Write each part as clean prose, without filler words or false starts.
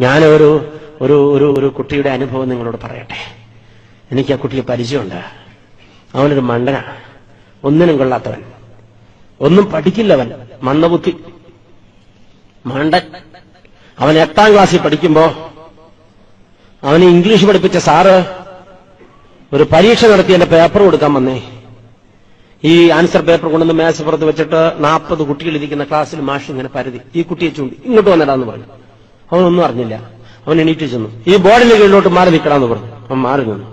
ഞാൻ ഒരു ഒരു ഒരു ഒരു കുട്ടിയുടെ അനുഭവം നിങ്ങളോട് പറയട്ടെ. എനിക്ക് ആ കുട്ടിയെ പരിചയമുണ്ട്. അവനൊരു മണ്ടനാണ്, ഒന്നിനും കൊള്ളാത്തവൻ, ഒന്നും പഠിക്കില്ലവൻ, മന്ദബുദ്ധി, മണ്ടൻ. അവൻ 8ാം ക്ലാസ്സിൽ പഠിക്കുമ്പോ അവന് ഇംഗ്ലീഷ് പഠിപ്പിച്ച സാറ് ഒരു പരീക്ഷ നടത്തി എന്റെ പേപ്പർ കൊടുക്കാൻ വന്നേ. ഈ ആൻസർ പേപ്പർ കൊണ്ടുവന്ന് മേശപ്പുറത്ത് വെച്ചിട്ട് 40 കുട്ടികൾ ഇരിക്കുന്ന ക്ലാസ്സിൽ മാഷ് ഇങ്ങനെ പരതി ഈ കുട്ടിയെ ചൂണ്ടി ഇങ്ങോട്ട് വന്നിടാന്ന് പറഞ്ഞു. അവനൊന്നും അറിഞ്ഞില്ല. അവൻ എണീറ്റ് ചെന്നു. ഈ ബോർഡിന്റെ കീഴിലോട്ട് മാറി നിൽക്കണമെന്ന് പറഞ്ഞു. അവൻ മാറി നിന്നു.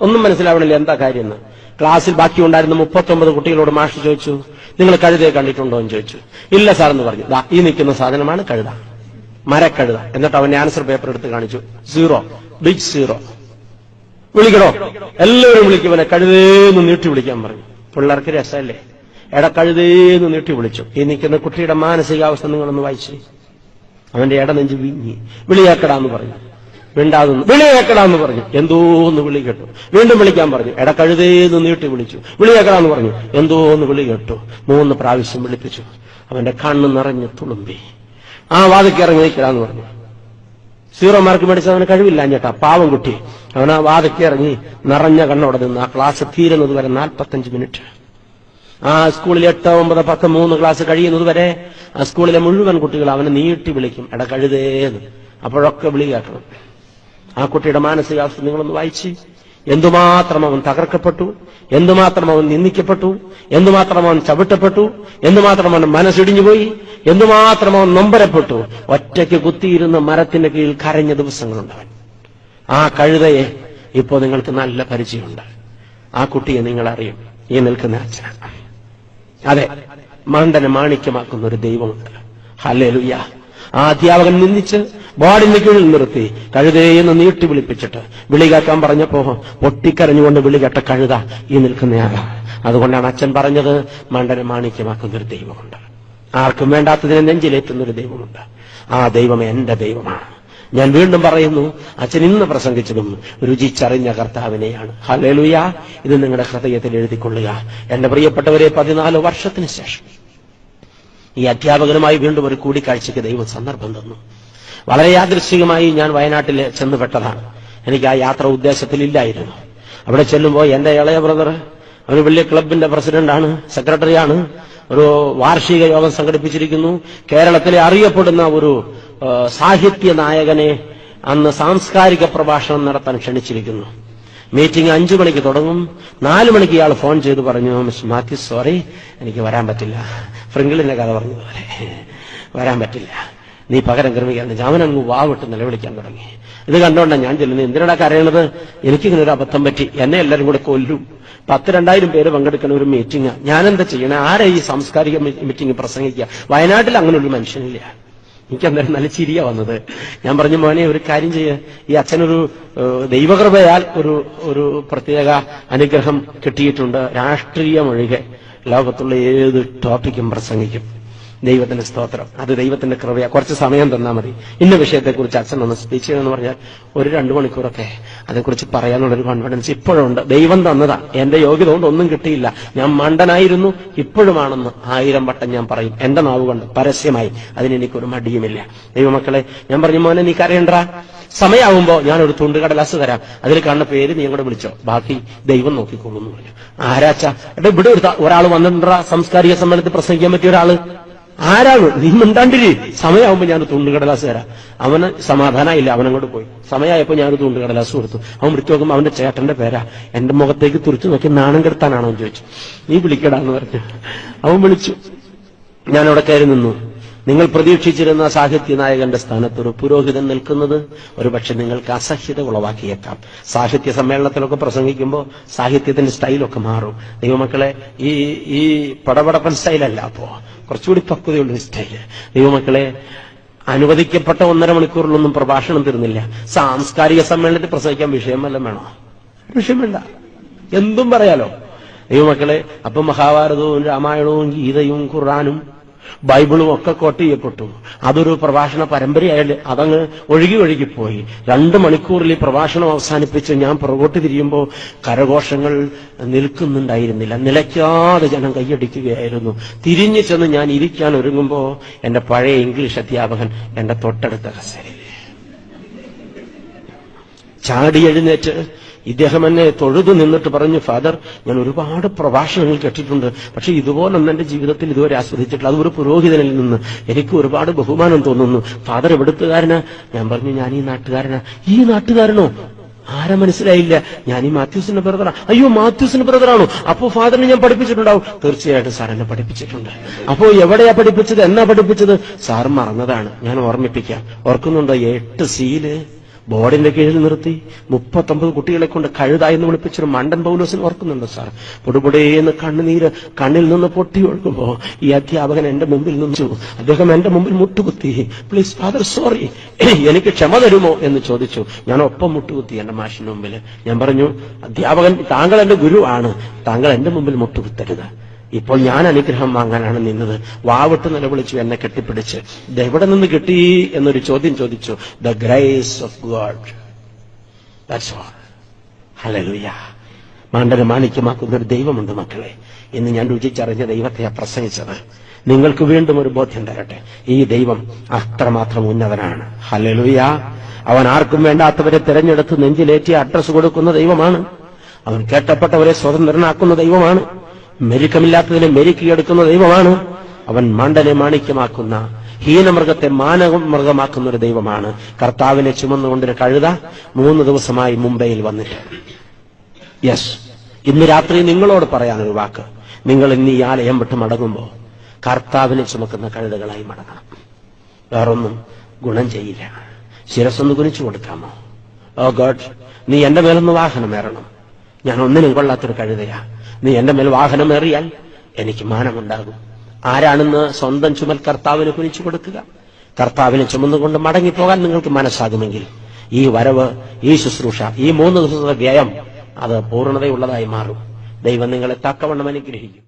ഒന്നും മനസ്സിലാവണില്ല എന്താ കാര്യം എന്ന്. ക്ലാസ്സിൽ ബാക്കി ഉണ്ടായിരുന്ന 39 കുട്ടികളോട് മാഷ് ചോദിച്ചു, നിങ്ങൾ കഴുതയെ കണ്ടിട്ടുണ്ടോ എന്ന് ചോദിച്ചു. ഇല്ല സാറെന്ന് പറഞ്ഞു. ഈ നിൽക്കുന്ന സാധനമാണ് കഴുത, മരക്കഴുത. എന്നിട്ട് അവന്റെ ആൻസർ പേപ്പർ എടുത്ത് കാണിച്ചു. 0, ബിഗ് 0. വിളിക്കണോ? എല്ലാവരും വിളിക്കുവനെ കഴുതേന്ന് നീട്ടി വിളിക്കാൻ പറഞ്ഞു. പിള്ളേർക്ക് രസമല്ലേ? കഴുതേന്ന് നീട്ടി വിളിച്ചു. ഈ നിൽക്കുന്ന കുട്ടിയുടെ മാനസികാവസ്ഥ നിങ്ങളൊന്ന് വായിച്ചു. അവന്റെ നെഞ്ച് വിങ്ങി. വിളിയാക്കടാന്ന് പറഞ്ഞു. മിണ്ടാതെന്ന്. വിളിയാക്കടാന്ന് പറഞ്ഞു. എന്തോന്ന് വിളി കേട്ടു. വീണ്ടും വിളിക്കാൻ പറഞ്ഞു. കഴുതേന്ന് നീട്ടി വിളിച്ചു. വിളിയാക്കടാന്ന് പറഞ്ഞു. എന്തോന്ന് വിളി കേട്ടു. 3 പ്രാവശ്യം വിളിപ്പിച്ചു. അവന്റെ കണ്ണ് നിറഞ്ഞ് തുളുമ്പി. ആ വാതിക്ക് ഇറങ്ങി നിൽക്കടാന്ന് പറഞ്ഞു. 0 മാർക്ക് മേടിച്ച അവന് കഴിവില്ല ചേട്ടാ, പാവം കുട്ടി. അവൻ ആ വാതിക്ക് ഇറങ്ങി നിറഞ്ഞ കണ്ണോടെ നിന്ന് ആ ക്ലാസ് തീരുന്നത് വരെ 45 മിനിറ്റ്. ആ സ്കൂളിൽ 8, 9, 10, 3 ക്ലാസ് കഴിയുന്നത് വരെ ആ സ്കൂളിലെ മുഴുവൻ കുട്ടികൾ അവനെ നീട്ടി വിളിക്കും, കഴുതേന്ന്. അപ്പോഴൊക്കെ വിളി കേൾക്കണം. ആ കുട്ടിയുടെ മാനസികാവസ്ഥ നിങ്ങളൊന്ന് വായിച്ച്. എന്തുമാത്രം അവൻ തകർക്കപ്പെട്ടു, എന്തുമാത്രം അവൻ നിന്ദിക്കപ്പെട്ടു, എന്തുമാത്രം അവൻ ചവിട്ടപ്പെട്ടു, എന്തുമാത്രം അവൻ മനസ്സിടിഞ്ഞുപോയി, എന്തുമാത്രം അവൻ നൊമ്പരപ്പെട്ടു. ഒറ്റയ്ക്ക് കുത്തിയിരുന്ന മരത്തിന്റെ കീഴിൽ കരഞ്ഞ ദിവസങ്ങളുണ്ടവൻ. ആ കഴുതയെ ഇപ്പോ നിങ്ങൾക്ക് നല്ല പരിചയമുണ്ട്. ആ കുട്ടിയെ നിങ്ങൾ അറിയും. ഈ നിൽക്കുന്ന അച്ഛനാണ്. അതെ, മണ്ടനെ മാണിക്യമാക്കുന്ന ഒരു ദൈവമുണ്ട്. ഹല്ലേലൂയ. ആ അധ്യാപകൻ നിന്ദിച്ച് ബോർഡിന്റെ കീഴിൽ നിർത്തി കഴുതയെന്ന് നീട്ടി വിളിപ്പിച്ചിട്ട് വിളി കേൾക്കാൻ പറഞ്ഞപ്പോ പൊട്ടിക്കരഞ്ഞുകൊണ്ട് വിളി കേട്ട കഴുത ഈ നിൽക്കുന്നയാളാ. അതുകൊണ്ടാണ് അച്ഛൻ പറഞ്ഞത്, മണ്ടനെ മാണിക്യമാക്കുന്ന ഒരു ദൈവമുണ്ട്. ആർക്കും വേണ്ടാത്തതിനെ നെഞ്ചിലേറ്റുന്നൊരു ദൈവമുണ്ട്. ആ ദൈവം എന്റെ ദൈവമാണ്. ഞാൻ വീണ്ടും പറയുന്നു, അച്ഛൻ ഇന്ന് പ്രസംഗിച്ചതും രുചിച്ചറിഞ്ഞ കർത്താവിനെയാണ്. ഹല്ലേലൂയ. ഇത് നിങ്ങളുടെ ഹൃദയത്തിൽ എഴുതിക്കൊള്ളുക. എന്റെ പ്രിയപ്പെട്ടവരെ, 14 വർഷത്തിന് ശേഷം ഈ അധ്യാപകനുമായി വീണ്ടും ഒരു കൂടിക്കാഴ്ചയ്ക്ക് ദൈവം സന്ദർഭം തന്നു. വളരെ യാദൃശ്ചികമായി ഞാൻ വയനാട്ടിൽ ചെന്നുപെട്ടതാണ്. എനിക്ക് ആ യാത്ര ഉദ്ദേശത്തിലില്ലായിരുന്നു. അവിടെ ചെല്ലുമ്പോൾ എന്റെ ഇളയ ബ്രദർ, ഒരു വലിയ ക്ലബിന്റെ പ്രസിഡന്റാണ്, സെക്രട്ടറിയാണ്. ഒരു വാർഷിക യോഗം സംഘടിപ്പിച്ചിരിക്കുന്നു. കേരളത്തിലെ അറിയപ്പെടുന്ന ഒരു സാഹിത്യ നായകനെ അന്ന് സാംസ്കാരിക പ്രഭാഷണം നടത്താൻ ക്ഷണിച്ചിരിക്കുന്നു. മീറ്റിംഗ് 5 മണിക്ക് തുടങ്ങും. 4 മണിക്ക് ഇയാൾ ഫോൺ ചെയ്ത് പറഞ്ഞു, മിസ്റ്റർ മാത്യു, സോറി, എനിക്ക് വരാൻ പറ്റില്ല. ഫ്രിങ്കിളിന്റെ കഥ പറഞ്ഞതുപോലെ വരാൻ പറ്റില്ല, നീ പകരം ക്രമിക്കാൻ. അവനങ്ങ് വാവിട്ട് നിലവിളിക്കാൻ തുടങ്ങി. ഇത് കണ്ടോണ്ടാണ് ഞാൻ ചെല്ലുന്നത്. എന്തിനാ കരയണത്? എനിക്കിങ്ങനെ ഒരു അബദ്ധം പറ്റി, എന്നെ എല്ലാവരും കൂടെ കൊല്ലും. 10,000-2000 പേര് പങ്കെടുക്കുന്ന ഒരു മീറ്റിംഗ്. ഞാനെന്താ ചെയ്യണേ? ആരാ ഈ സാംസ്കാരിക മീറ്റിംഗ് പ്രസംഗിക്കുക? വയനാട്ടിൽ അങ്ങനെ ഒരു മനുഷ്യനില്ല. എനിക്ക് അന്നേരം നല്ല ചിരിയാ വന്നത്. ഞാൻ പറഞ്ഞു, മോനെ ഒരു കാര്യം ചെയ്യ, ഈ അച്ഛനൊരു ദൈവകൃപയാൽ ഒരു പ്രത്യേക അനുഗ്രഹം കിട്ടിയിട്ടുണ്ട്. രാഷ്ട്രീയമൊഴികെ ലോകത്തുള്ള ഏത് ടോപ്പിക്കും പ്രസംഗിക്കും. ദൈവത്തിന്റെ സ്തോത്രം. അത് ദൈവത്തിന്റെ കൃപയാ. കുറച്ച് സമയം തന്നാൽ മതി. ഇന്ന വിഷയത്തെക്കുറിച്ച് അച്ഛൻ ഒന്ന് സ്പീച്ച് ചെയ്യണമെന്ന് പറഞ്ഞാൽ ഒരു 2 മണിക്കൂറൊക്കെ അതേക്കുറിച്ച് പറയാനുള്ളൊരു കോൺഫിഡൻസ് ഇപ്പോഴുണ്ട്. ദൈവം തന്നതാ. എന്റെ യോഗ്യത കൊണ്ട് ഒന്നും കിട്ടിയില്ല. ഞാൻ മണ്ടനായിരുന്നു, ഇപ്പോഴുമാണെന്ന് 1000 വട്ടം ഞാൻ പറയും എന്റെ നാവ് കൊണ്ട്, പരസ്യമായി. അതിനെനിക്കൊരു മടിയുമില്ല. ദൈവമക്കളെ, ഞാൻ പറഞ്ഞു, മോനെ നീ കരയണ്ട, സമയമാവുമ്പോ ഞാനൊരു തുണ്ടുകടലാസ് തരാം, അതിൽ കാണുന്ന പേര് നീ അങ്ങോട്ട് വിളിച്ചോ, ബാക്കി ദൈവം നോക്കിക്കോളൂ എന്ന് പറഞ്ഞു. ആരാച്ചാ? ഇവിടെ ഒരാൾ വന്നിട്ടുണ്ടാ സാംസ്കാരിക സമ്മേളനത്തിൽ പ്രസംഗിക്കാൻ പറ്റിയ ഒരാള്? ആരാണ്? നീ മിണ്ടാണ്ടിരി, സമയമാകുമ്പോ ഞാൻ തുണ്ടുകടലാസ് തരാം. അവന് സമാധാനമില്ല, അവനങ്ങോട്ട് പോയി. സമയമായപ്പോ ഞാനൊരു തുണ്ടുകടലാസ് കൊടുത്തു. അവൻ വിളിച്ചു നോക്കുമ്പോ അവന്റെ ചേട്ടന്റെ പേരാ. എന്റെ മുഖത്തേക്ക് തുറിച്ചു നോക്കി നാണം കെടുത്താനാണോ എന്ന് ചോദിച്ചു. നീ വിളിക്കടാന്ന് പറഞ്ഞു. അവൻ വിളിച്ചു. ഞാൻ അവിടെ കയറി നിന്നു. നിങ്ങൾ പ്രതീക്ഷിച്ചിരുന്ന സാഹിത്യ നായകന്റെ സ്ഥാനത്ത് ഒരു പുരോഹിതൻ നിൽക്കുന്നത് ഒരുപക്ഷെ നിങ്ങൾക്ക് അസഹ്യത ഉളവാക്കിയേക്കാം. സാഹിത്യ സമ്മേളനത്തിലൊക്കെ പ്രസംഗിക്കുമ്പോൾ സാഹിത്യത്തിന്റെ സ്റ്റൈലൊക്കെ മാറും. ദൈവമക്കളെ, ഈ പടപടപ്പൻ സ്റ്റൈലല്ല, അപ്പോ കുറച്ചുകൂടി പക്വതയുള്ള സ്റ്റൈല്. ദൈവമക്കളെ, അനുവദിക്കപ്പെട്ട 1.5 മണിക്കൂറിലൊന്നും പ്രഭാഷണം തീർന്നില്ല. സാംസ്കാരിക സമ്മേളനത്തിൽ പ്രസംഗിക്കാൻ വിഷയം വല്ലതും വേണോ? വിഷയം വേണ്ട, എന്തും പറയാലോ. ദൈവമക്കളെ, അപ്പം മഹാഭാരതവും രാമായണവും ഗീതയും ഖുർആനും ബൈബിളും ഒക്കെ കോട്ട് ചെയ്യപ്പെട്ടു. അതൊരു പ്രഭാഷണ പരമ്പരയായാലും അതങ്ങ് ഒഴുകിപ്പോയി. 2 മണിക്കൂറിൽ ഈ പ്രഭാഷണം അവസാനിപ്പിച്ച് ഞാൻ പുറകോട്ട് തിരിയുമ്പോൾ കരഘോഷങ്ങൾ നിൽക്കുന്നുണ്ടായിരുന്നില്ല. നിലയ്ക്കാതെ ജനം കൈയടിക്കുകയായിരുന്നു. തിരിഞ്ഞു ചെന്ന് ഞാൻ ഇരിക്കാൻ ഒരുങ്ങുമ്പോ എന്റെ പഴയ ഇംഗ്ലീഷ് അധ്യാപകൻ എന്റെ തൊട്ടടുത്ത കസേരയിൽ. ചാടി എഴുന്നേറ്റ് ഇദ്ദേഹം എന്നെ തൊഴുതു നിന്നിട്ട് പറഞ്ഞു, ഫാദർ, ഞാൻ ഒരുപാട് പ്രഭാഷണങ്ങൾ കേട്ടിട്ടുണ്ട്, പക്ഷെ ഇതുപോലൊന്നും എന്റെ ജീവിതത്തിൽ ഇതുവരെ ആസ്വദിച്ചിട്ടില്ല. അത് ഒരു പുരോഹിതനിൽ നിന്ന് എനിക്ക് ഒരുപാട് ബഹുമാനം തോന്നുന്നു. ഫാദർ എവിടുത്തുകാരനാ? ഞാൻ പറഞ്ഞു, ഞാൻ ഈ നാട്ടുകാരനാ. ഈ നാട്ടുകാരനോ? ആരെ മനസ്സിലായില്ല? ഞാൻ ഈ മാത്യൂസിന്റെ ബ്രദറാ. അയ്യോ, മാത്യൂസിന്റെ ബ്രദറാണോ? അപ്പോ ഫാദറിനെ ഞാൻ പഠിപ്പിച്ചിട്ടുണ്ടാവും. തീർച്ചയായിട്ടും സാർ എന്നെ പഠിപ്പിച്ചിട്ടുണ്ട്. അപ്പോ എവിടെയാ പഠിപ്പിച്ചത്, എന്നാ പഠിപ്പിച്ചത്? സാർ മറന്നതാണ്, ഞാൻ ഓർമ്മിപ്പിക്കാം. ഓർക്കുന്നുണ്ടോ? 8 സീല് ബോർഡിന്റെ കീഴിൽ നിർത്തി 39 കുട്ടികളെ കൊണ്ട് കഴുത എന്ന് വിളിപ്പിച്ചൊരു മണ്ടൻ പൗലോസിന് ഓർക്കുന്നുണ്ടോ സാർ? പൊടുപൊടേന്ന് കണ്ണുനീര് കണ്ണിൽ നിന്ന് പൊട്ടി ഒഴുകുമ്പോ ഈ അധ്യാപകൻ എന്റെ മുമ്പിൽ നിന്നു. അദ്ദേഹം എന്റെ മുമ്പിൽ മുട്ടുകുത്തി. പ്ലീസ് ഫാദർ, സോറി, എനിക്ക് ക്ഷമ തരുമോ എന്ന് ചോദിച്ചു. ഞാൻ ഒപ്പം മുട്ടുകുത്തി എന്റെ മാഷിന് മുമ്പിൽ. ഞാൻ പറഞ്ഞു, അധ്യാപകൻ, താങ്കൾ എന്റെ ഗുരു ആണ്, താങ്കൾ എന്റെ മുമ്പിൽ മുട്ടുകുത്തരുത്. ഇപ്പോൾ ഞാൻ അനുഗ്രഹം വാങ്ങാനാണ് നിന്നത്. വാവിട്ട് നിലവിളിച്ചു, എന്നെ കെട്ടിപ്പിടിച്ച്. ഇത് എവിടെ നിന്ന് കിട്ടി എന്നൊരു ചോദ്യം ചോദിച്ചു. The grace of God, that's all. Hallelujah. മാണ്ടനെ മാണിക്യമാക്കുന്ന ഒരു ദൈവമുണ്ട് മക്കളെ. ഇന്ന് ഞാൻ രുചിച്ചറിഞ്ഞ ദൈവത്തെയാ പ്രസംഗിച്ചത്. നിങ്ങൾക്ക് വീണ്ടും ഒരു ബോധ്യം തരട്ടെ, ഈ ദൈവം അത്രമാത്രം ഉന്നതനാണ്. ഹല്ലേലൂയ. അവൻ ആർക്കും വേണ്ടാത്തവരെ തിരഞ്ഞെടുത്ത് നെഞ്ചിലേറ്റി അഡ്രസ് കൊടുക്കുന്ന ദൈവമാണ്. അവൻ കേട്ടപ്പെട്ടവരെ സ്വതന്ത്രനാക്കുന്ന ദൈവമാണ്. മെരുക്കമില്ലാത്തതിനെ മെരുക്കിയെടുക്കുന്ന ദൈവമാണ്. അവൻ മണ്ടനെ മാണിക്യമാക്കുന്ന, ഹീനമൃഗത്തെ മാനമൃഗമാക്കുന്ന ഒരു ദൈവമാണ്. കർത്താവിനെ ചുമന്നുകൊണ്ടൊരു കഴുത 3 ദിവസമായി മുംബൈയിൽ വന്നിട്ട്. യെസ്, ഇന്ന് രാത്രി നിങ്ങളോട് പറയാനൊരു വാക്ക്. നിങ്ങൾ ഇന്ന് ഈ ആലയം വിട്ട് മടങ്ങുമ്പോ കർത്താവിനെ ചുമക്കുന്ന കഴുതകളായി മടങ്ങണം. വേറൊന്നും ഗുണം ചെയ്യില്ല. ശിരസ്സൊന്ന് കുനിച്ചു കൊടുക്കാമോ? ഓ ഗോഡ്, നീ എന്റെ മേലൊന്ന് വാഹനമേറണം. ഞാൻ ഒന്നിനും കൊള്ളാത്തൊരു കഴുതയാ. നീ എന്റെ മേൽ വാഹനമേറിയാൽ എനിക്ക് മാനമുണ്ടാകും. ആരാണെന്ന് സ്വന്തം ചുമൽ കർത്താവിന് കുനിച്ചു കൊടുക്കുക. കർത്താവിനെ ചുമന്നുകൊണ്ട് മടങ്ങിപ്പോകാൻ നിങ്ങൾക്ക് മനസ്സാകുമെങ്കിൽ ഈ വരവ്, ഈ ശുശ്രൂഷ, ഈ 3 ദിവസത്തെ വ്യയം അത് പൂർണ്ണതയുള്ളതായി മാറും. ദൈവം നിങ്ങളെ തക്കവണ്ണം അനുഗ്രഹിക്കും.